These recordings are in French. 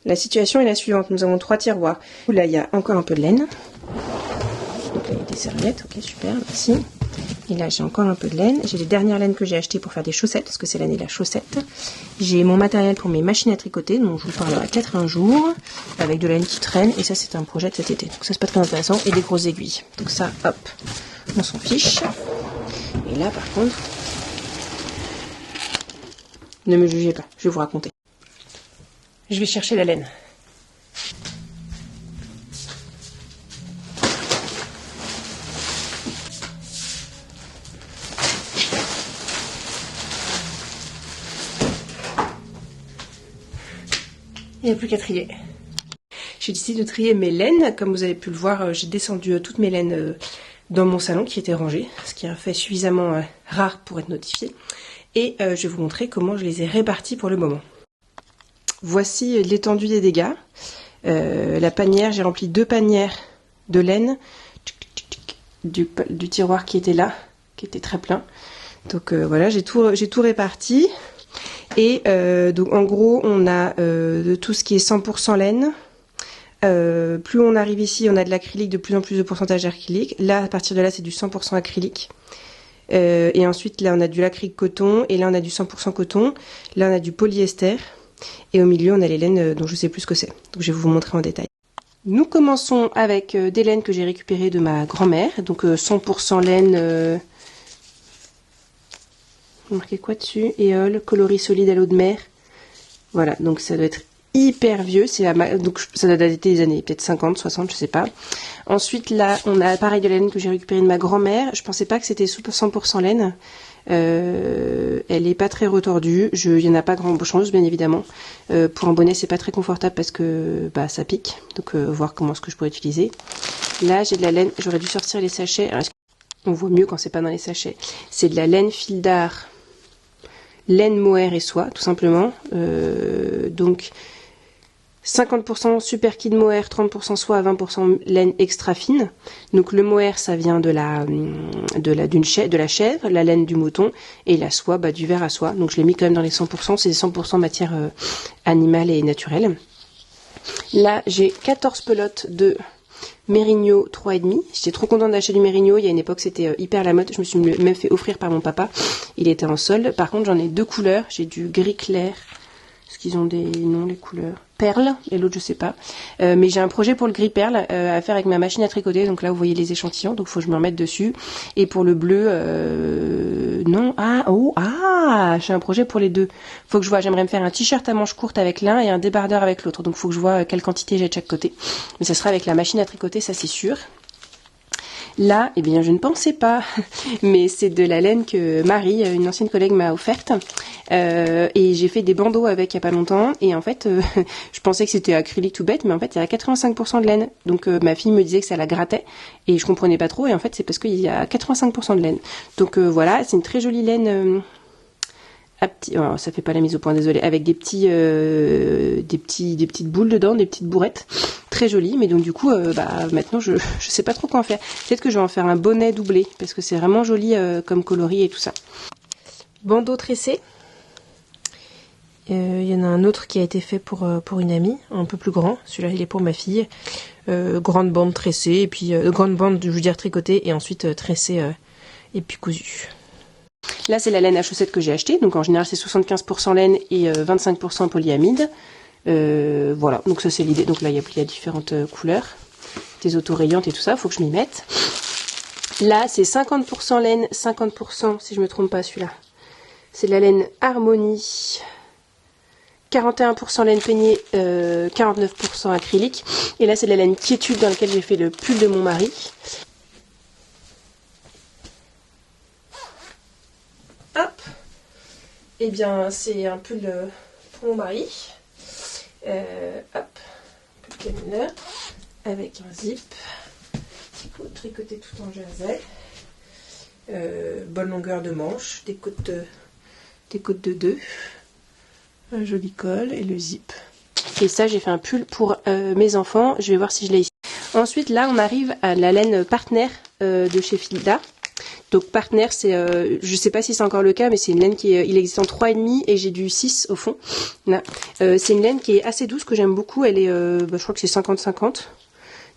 La situation est la suivante, nous avons 3 tiroirs. Là, il y a encore un peu de laine. Donc là, il y a des serviettes, ok, super, merci. Et là, j'ai encore un peu de laine. J'ai les dernières laines que j'ai achetées pour faire des chaussettes, parce que c'est l'année de la chaussette. J'ai mon matériel pour mes machines à tricoter, dont je vous parlerai 80 jours, avec de la laine qui traîne. Et ça, c'est un projet de cet été. Donc ça, c'est pas très intéressant. Et des grosses aiguilles. Donc ça, hop, on s'en fiche. Et là, par contre, ne me jugez pas, je vais vous raconter. Je vais chercher la laine. Il n'y a plus qu'à trier. J'ai décidé de trier mes laines. Comme vous avez pu le voir, j'ai descendu toutes mes laines dans mon salon qui étaient rangées, ce qui est un fait suffisamment rare pour être notifié. Et je vais vous montrer comment je les ai réparties pour le moment. Voici l'étendue des dégâts. La panière, j'ai rempli 2 panières de laine du tiroir qui était là, qui était très plein. Donc voilà, j'ai tout réparti. Et donc en gros, on a de tout ce qui est 100% laine. Plus on arrive ici, on a de l'acrylique, de plus en plus de pourcentage d'acrylique. Là, à partir de là, c'est du 100% acrylique. Et ensuite, là, on a du l'acrylique coton. Et là, on a du 100% coton. Là, on a du polyester. Et au milieu, on a les laines dont je ne sais plus ce que c'est. Donc, je vais vous montrer en détail. Nous commençons avec des laines que j'ai récupérées de ma grand-mère. Donc, 100% laine... marqué quoi dessus? Éole, coloris solide à l'eau de mer. Voilà, donc ça doit être hyper vieux. Donc ça doit dater des années peut-être 50, 60, je sais pas. Ensuite, là, on a pareil de laine que j'ai récupéré de ma grand-mère. Je pensais pas que c'était 100% laine. Elle est pas très retordue. Il y en a pas grand chose, bien évidemment. Pour un bonnet, c'est pas très confortable parce que bah ça pique. Donc voir comment est-ce que je pourrais utiliser. Là, j'ai de la laine. J'aurais dû sortir les sachets. Alors, on voit mieux quand c'est pas dans les sachets. C'est de la laine fil d'art, laine mohair et soie, tout simplement. Donc 50% super kid mohair, 30% soie, 20% laine extra fine. Donc le mohair, ça vient de la chèvre, la laine du mouton, et la soie, bah, du ver à soie. Donc je l'ai mis quand même dans les 100%, c'est 100% matière animale et naturelle. Là, j'ai 14 pelotes de Mérignaud 3,5. J'étais trop contente d'acheter du Mérignaud. Il y a une époque, c'était hyper la mode. Je me suis même fait offrir par mon papa. Il était en solde. Par contre, j'en ai 2 couleurs. J'ai du gris clair. Est-ce qu'ils ont des noms, les couleurs? Perle. Et l'autre, je sais pas. Mais j'ai un projet pour le gris perle à faire avec ma machine à tricoter. Donc là, vous voyez les échantillons. Donc, il faut que je me remette dessus. Et pour le bleu, non. J'ai un projet pour les deux. Faut que je vois. J'aimerais me faire un t-shirt à manches courtes avec l'un et un débardeur avec l'autre. Donc, faut que je vois quelle quantité j'ai de chaque côté. Mais ça sera avec la machine à tricoter, ça c'est sûr. Là, eh bien, je ne pensais pas, mais c'est de la laine que Marie, une ancienne collègue, m'a offerte. Et j'ai fait des bandeaux avec il n'y a pas longtemps. Et en fait, je pensais que c'était acrylique tout bête, mais en fait, il y a 85% de laine. Donc, ma fille me disait que ça la grattait. Et je comprenais pas trop. Et en fait, c'est parce qu'il y a 85% de laine. Donc, voilà, c'est une très jolie laine... Oh, ça fait pas la mise au point, désolé, avec des petites boules dedans, des petites bourrettes, très jolies. Mais donc du coup, maintenant je sais pas trop quoi en faire. Peut-être que je vais en faire un bonnet doublé parce que c'est vraiment joli comme coloris et tout ça. Bandeau tressé. Il y en a un autre qui a été fait pour une amie, un peu plus grand. Celui-là, il est pour ma fille. Grande bande tressée et puis grande bande, je veux dire tricotée et ensuite tressée et puis cousue. Là, c'est la laine à chaussettes que j'ai achetée. Donc, en général, c'est 75% laine et 25% polyamide. Voilà, donc ça, c'est l'idée. Donc là, il y a différentes couleurs. Des autorayantes et tout ça, faut que je m'y mette. Là, c'est 50% laine, 50%, si je me trompe pas, celui-là. C'est de la laine Harmonie. 41% laine peignée, 49% acrylique. Et là, c'est de la laine Quiétude dans laquelle j'ai fait le pull de mon mari. Hop, et bien c'est un pull pour mon mari. Hop, pull camionneur avec un zip. Il faut tricoter tout en jersey. Bonne longueur de manche, des côtes de 2. Un joli col et le zip. Et ça, j'ai fait un pull pour mes enfants. Je vais voir si je l'ai ici. Ensuite, là, on arrive à la laine partenaire de chez Filda. Donc Partner, c'est, je sais pas si c'est encore le cas, mais c'est une laine il existe en 3,5 et j'ai du 6 au fond. Là. C'est une laine qui est assez douce, que j'aime beaucoup. Elle est, je crois que c'est 50-50.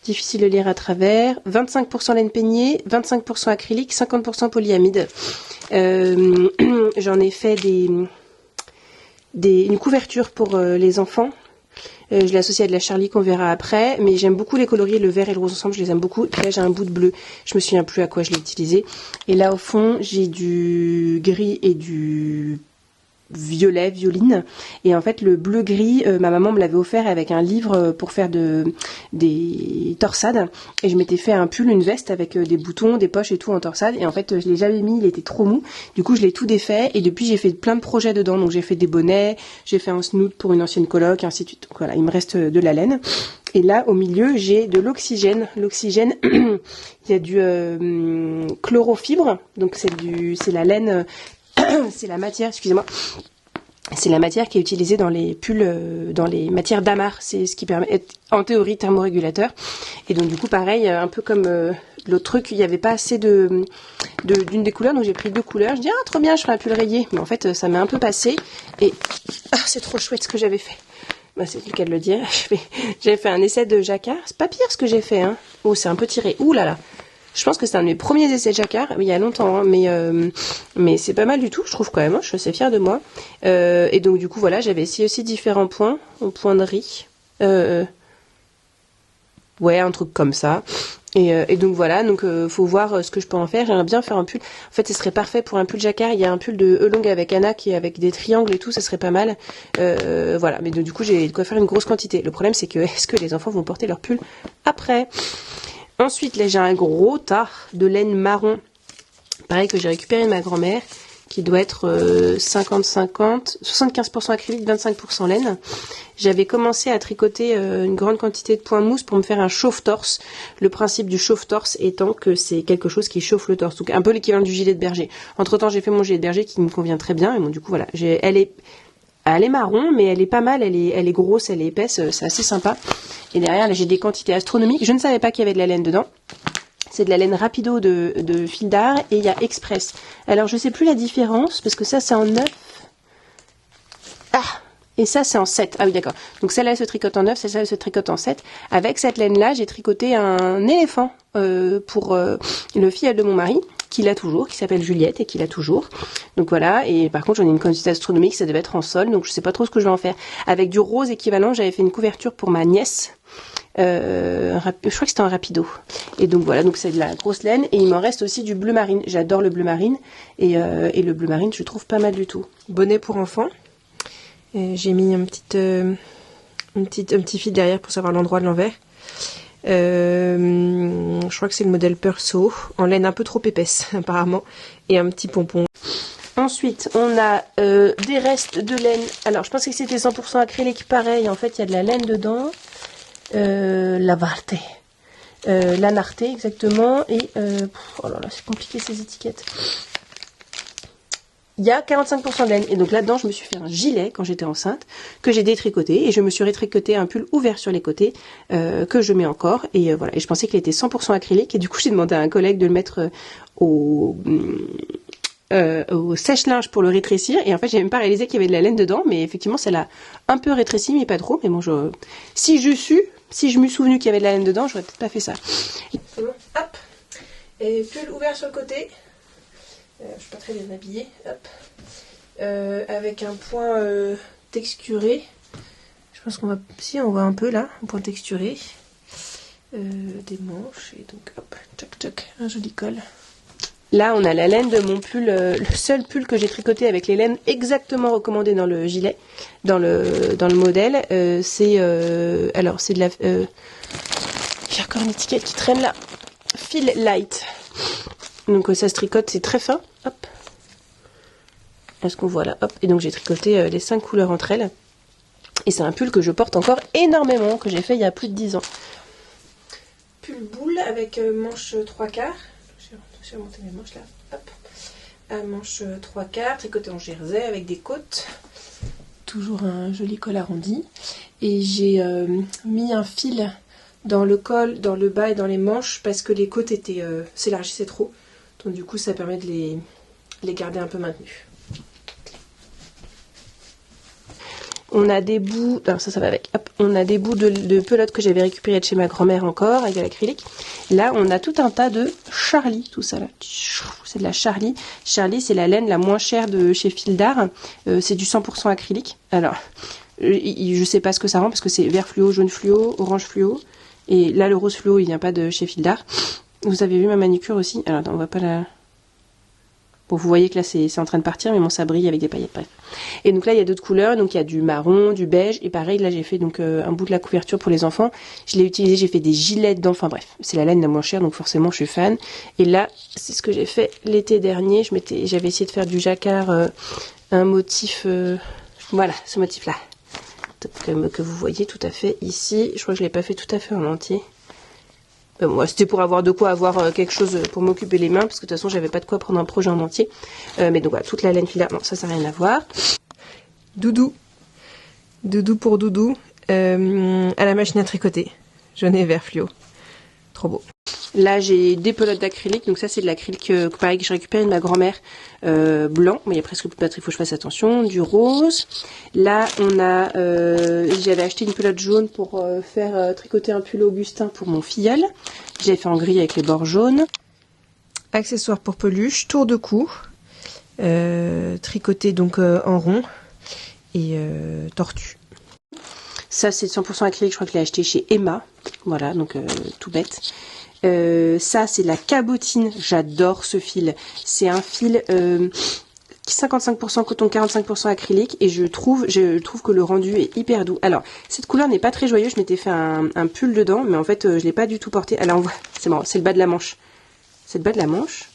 Difficile de lire à travers. 25% laine peignée, 25% acrylique, 50% polyamide. J'en ai fait une couverture pour les enfants. Je l'ai associé à de la Charlie qu'on verra après, mais j'aime beaucoup les coloris, le vert et le rose ensemble, je les aime beaucoup. Puis là j'ai un bout de bleu, je me souviens plus à quoi je l'ai utilisé. Et là au fond j'ai du gris et du violet, violine. Et en fait le bleu gris, ma maman me l'avait offert avec un livre pour faire des torsades. Et je m'étais fait un pull, une veste avec des boutons, des poches et tout en torsade. Et en fait je l'ai jamais mis, il était trop mou. Du coup je l'ai tout défait et depuis j'ai fait plein de projets dedans. Donc j'ai fait des bonnets, j'ai fait un snoot pour une ancienne coloc, et ainsi de suite. Donc voilà, il me reste de la laine. Et là au milieu j'ai de l'oxygène. L'oxygène, il y a du chlorofibre. Donc c'est la laine... c'est la matière, excusez-moi, c'est la matière qui est utilisée dans les pulls, dans les matières d'amarre. C'est ce qui permet d'être, en théorie, thermorégulateur. Et donc du coup, pareil, un peu comme l'autre truc, il n'y avait pas assez d'une des couleurs, donc j'ai pris 2 couleurs. Je dis, ah, trop bien, je ferai un pull rayé. Mais en fait, ça m'est un peu passé. Et c'est trop chouette ce que j'avais fait. Bah, c'est le cas de le dire. J'avais fait un essai de jacquard. C'est pas pire ce que j'ai fait, hein. Oh, c'est un peu tiré. Ouh là là. Je pense que c'est un de mes premiers essais de jacquard, il y a longtemps, hein, mais c'est pas mal du tout, je trouve quand même, hein, je suis assez fière de moi. Et donc du coup voilà, j'avais essayé aussi différents points, au point de riz, ouais, un truc comme ça. Et donc voilà, donc faut voir ce que je peux en faire. J'aimerais bien faire un pull. En fait, ce serait parfait pour un pull jacquard. Il y a un pull de Elong avec Anna qui est avec des triangles et tout, ça serait pas mal. Voilà, mais donc, du coup j'ai de quoi faire une grosse quantité. Le problème c'est que est-ce que les enfants vont porter leur pull après? Ensuite, là, j'ai un gros tas de laine marron. Pareil que j'ai récupéré de ma grand-mère, qui doit être 50-50, 75% acrylique, 25% laine. J'avais commencé à tricoter une grande quantité de points mousse pour me faire un chauffe-torse. Le principe du chauffe-torse étant que c'est quelque chose qui chauffe le torse. Donc un peu l'équivalent du gilet de berger. Entre-temps, j'ai fait mon gilet de berger qui me convient très bien. Et bon, du coup, voilà. Elle est marron, mais elle est pas mal, elle est grosse, elle est épaisse, c'est assez sympa. Et derrière, là, j'ai des quantités astronomiques. Je ne savais pas qu'il y avait de la laine dedans. C'est de la laine rapido de fil d'art et il y a express. Alors, je sais plus la différence, parce que ça, c'est en 9. Ah! Et ça, c'est en 7. Ah oui, d'accord. Donc, celle-là, elle se tricote en 9, celle-là, elle se tricote en 7. Avec cette laine-là, j'ai tricoté un éléphant pour le filleul de mon mari, qui l'a toujours, qui s'appelle Juliette et qui l'a toujours. Donc voilà, et par contre j'en ai une quantité astronomique, ça devait être en sol, donc je sais pas trop ce que je vais en faire. Avec du rose équivalent, j'avais fait une couverture pour ma nièce, je crois que c'était en rapido. Et donc voilà, donc c'est de la grosse laine, et il m'en reste aussi du bleu marine. J'adore le bleu marine, et le bleu marine je le trouve pas mal du tout. Bonnet pour enfants, j'ai mis un petit fil derrière pour savoir l'endroit de l'envers. Je crois que c'est le modèle Perso, en laine un peu trop épaisse apparemment, et un petit pompon. Ensuite, on a des restes de laine. Alors, je pensais que c'était 100% acrylique, pareil. En fait, il y a de la laine dedans. Lanarte, exactement. Et, oh là là, c'est compliqué ces étiquettes. Il y a 45% de laine. Et donc là-dedans, je me suis fait un gilet quand j'étais enceinte, que j'ai détricoté. Et je me suis rétricoté un pull ouvert sur les côtés, que je mets encore. Et voilà. Et je pensais qu'il était 100% acrylique. Et du coup, j'ai demandé à un collègue de le mettre au sèche-linge pour le rétrécir. Et en fait, j'ai même pas réalisé qu'il y avait de la laine dedans. Mais effectivement, ça l'a un peu rétréci, mais pas trop. Mais bon, si je m'eus souvenu qu'il y avait de la laine dedans, j'aurais peut-être pas fait ça. C'est bon. Hop. Et pull ouvert sur le côté. Je suis pas très bien habillée, hop. Avec un point texturé. Je pense qu'on va... Si, on voit un peu là, un point texturé. Des manches, et donc hop, tchac tchac, un joli col. Là, on a la laine de mon pull, le seul pull que j'ai tricoté avec les laines exactement recommandées dans le gilet, dans le modèle. Alors, c'est de la... J'ai encore une étiquette qui traîne là. Feel Light. Donc ça se tricote, c'est très fin. Hop. Est-ce qu'on voit là? Hop. Et donc j'ai tricoté les 5 couleurs entre elles. Et c'est un pull que je porte encore énormément, que j'ai fait il y a plus de 10 ans. Pull boule avec manche 3/4. Je vais monter mes manches là. Hop. Un manche 3/4, tricoté en jersey avec des côtes. Toujours un joli col arrondi. Et j'ai mis un fil dans le col, dans le bas et dans les manches parce que les côtes s'élargissaient trop. Donc du coup ça permet de les garder un peu maintenus. On a des bouts, alors ça va avec, hop, on a des bouts de pelote que j'avais récupéré de chez ma grand-mère encore, avec de l'acrylique. Là, on a tout un tas de Charlie, tout ça là. C'est de la Charlie. Charlie, c'est la laine la moins chère de chez Fil d'Art. C'est du 100% acrylique. Alors, je sais pas ce que ça rend, parce que c'est vert fluo, jaune fluo, orange fluo. Et là, le rose fluo, il vient pas de chez Fil d'Art. Vous avez vu ma manucure aussi? Alors, attends, on va pas la... Bon, vous voyez que là c'est en train de partir, mais bon, ça brille avec des paillettes, bref. Et donc là il y a d'autres couleurs, donc il y a du marron, du beige, et pareil là j'ai fait donc un bout de la couverture pour les enfants. Je l'ai utilisé, j'ai fait des gilets dedans, enfin bref, c'est la laine la moins chère, donc forcément je suis fan. Et là c'est ce que j'ai fait l'été dernier, j'avais essayé de faire du jacquard, un motif, voilà, ce motif là, que vous voyez tout à fait ici. Je crois que je l'ai pas fait tout à fait en entier. Moi, c'était pour avoir de quoi avoir quelque chose pour m'occuper les mains, parce que de toute façon, j'avais pas de quoi prendre un projet en entier. Mais donc voilà, toute la laine filaire, non, ça n'a rien à voir. Doudou. Doudou pour doudou, à la machine à tricoter. Jaune et vert fluo. Trop beau. Là, j'ai des pelotes d'acrylique. Donc ça, c'est de l'acrylique pareil que j'ai récupéré de ma grand-mère blanc. Mais il y a presque plus de batterie, il faut que je fasse attention. Du rose. Là, on a... j'avais acheté une pelote jaune pour faire tricoter un pull Augustin pour mon filleul. J'avais fait en gris avec les bords jaunes. Accessoires pour peluche. Tour de cou. Tricoté donc en rond. Et tortue. Ça, c'est 100% acrylique. Je crois que je l'ai acheté chez Emma. Voilà, donc tout bête. Ça c'est la cabotine, j'adore ce fil, c'est un fil 55% coton, 45% acrylique, et je trouve que le rendu est hyper doux. Alors cette couleur n'est pas très joyeuse, je m'étais fait un pull dedans, mais en fait je l'ai pas du tout porté. Alors on voit, c'est marrant, c'est le bas de la manche, c'est le bas de la manche.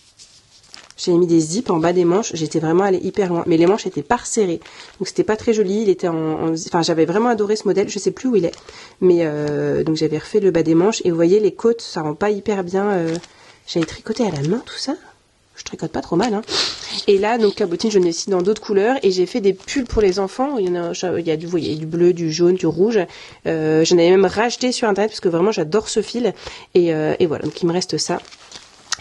J'avais mis des zips en bas des manches, j'étais vraiment allée hyper loin, mais les manches étaient pas resserrées, donc c'était pas très joli. Il était enfin j'avais vraiment adoré ce modèle, je sais plus où il est, mais donc j'avais refait le bas des manches, et vous voyez les côtes, ça rend pas hyper bien. J'avais tricoté à la main tout ça, je tricote pas trop mal, hein. Et là donc cabotine, je l'ai aussi dans d'autres couleurs, et j'ai fait des pulls pour les enfants. Il y a du, vous voyez, du bleu, du jaune, du rouge. J'en avais même racheté sur internet parce que vraiment j'adore ce fil, et voilà, donc il me reste ça.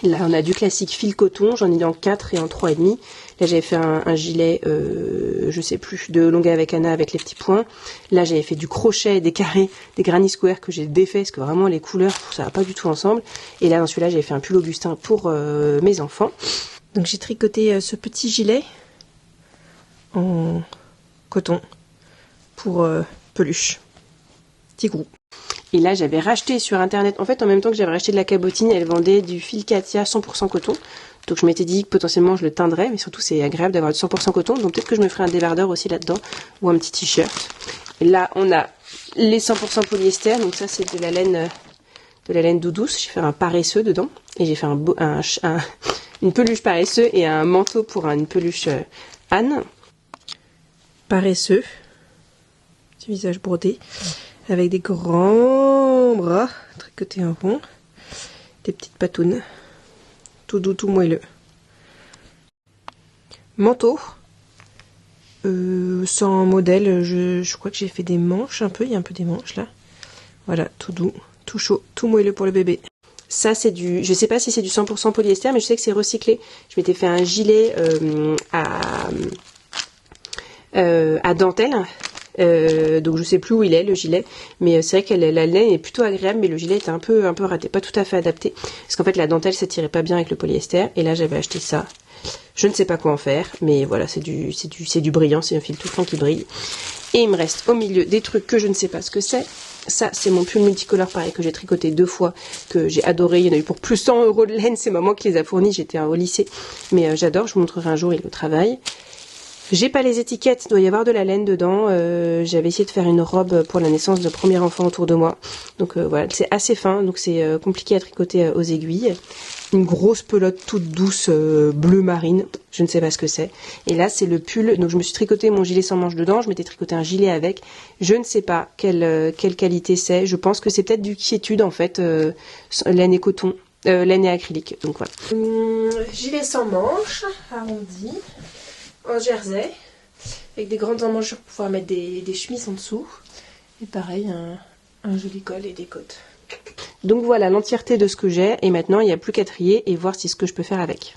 Là, on a du classique fil coton, j'en ai mis en 4 et en 3,5. Là, j'avais fait un gilet, je sais plus, de longueur avec Anna avec les petits points. Là, j'avais fait du crochet, des carrés, des granny square que j'ai défait, parce que vraiment, les couleurs, ça va pas du tout ensemble. Et là, dans celui-là, j'avais fait un pull Augustin pour mes enfants. Donc, j'ai tricoté ce petit gilet en coton pour peluche. Petit gros. Et là, j'avais racheté sur internet, en fait, en même temps que j'avais racheté de la cabotine, elle vendait du fil Katia 100% coton. Donc je m'étais dit que potentiellement je le teindrais, mais surtout c'est agréable d'avoir du 100% coton. Donc peut-être que je me ferai un débardeur aussi là-dedans, ou un petit t-shirt. Et là, on a les 100% polyester, donc ça c'est de la laine d'eau douce. J'ai fait un paresseux dedans, et j'ai fait une peluche paresseux et un manteau pour une peluche Anne. Paresseux, petit visage brodé. Avec des grands bras tricotés en rond, des petites patounes, tout doux, tout moelleux. Manteau, sans modèle, je crois que j'ai fait des manches un peu, il y a un peu des manches là. Voilà, tout doux, tout chaud, tout moelleux pour le bébé. Ça c'est du, je sais pas si c'est du 100% polyester, mais je sais que c'est recyclé. Je m'étais fait un gilet à dentelle. Donc je sais plus où il est le gilet, mais c'est vrai que la laine est plutôt agréable, mais le gilet était un peu raté, pas tout à fait adapté, parce qu'en fait la dentelle ça tirait pas bien avec le polyester, et là j'avais acheté ça. Je ne sais pas quoi en faire, mais voilà, c'est du brillant, c'est un fil tout fin qui brille. Et il me reste au milieu des trucs que je ne sais pas ce que c'est. Ça, c'est mon pull multicolore pareil que j'ai tricoté 2 fois, que j'ai adoré. Il y en a eu pour plus 100 € de laine, c'est maman qui les a fournis, j'étais au lycée, mais j'adore, je vous montrerai un jour, il le travaille. J'ai pas les étiquettes, il doit y avoir de la laine dedans. J'avais essayé de faire une robe pour la naissance de premier enfant autour de moi. Donc voilà, c'est assez fin, donc c'est compliqué à tricoter aux aiguilles. Une grosse pelote toute douce, bleu marine, je ne sais pas ce que c'est. Et là c'est le pull, donc je me suis tricoté mon gilet sans manches dedans, je m'étais tricoté un gilet avec. Je ne sais pas quelle qualité c'est, je pense que c'est peut-être du quiétude en fait, laine et coton, laine et acrylique, donc voilà. Gilet sans manches, arrondi. En jersey, avec des grandes emmanchures pour pouvoir mettre des chemises en dessous. Et pareil, un joli col et des côtes. Donc voilà l'entièreté de ce que j'ai. Et maintenant, il n'y a plus qu'à trier et voir ce que je peux faire avec.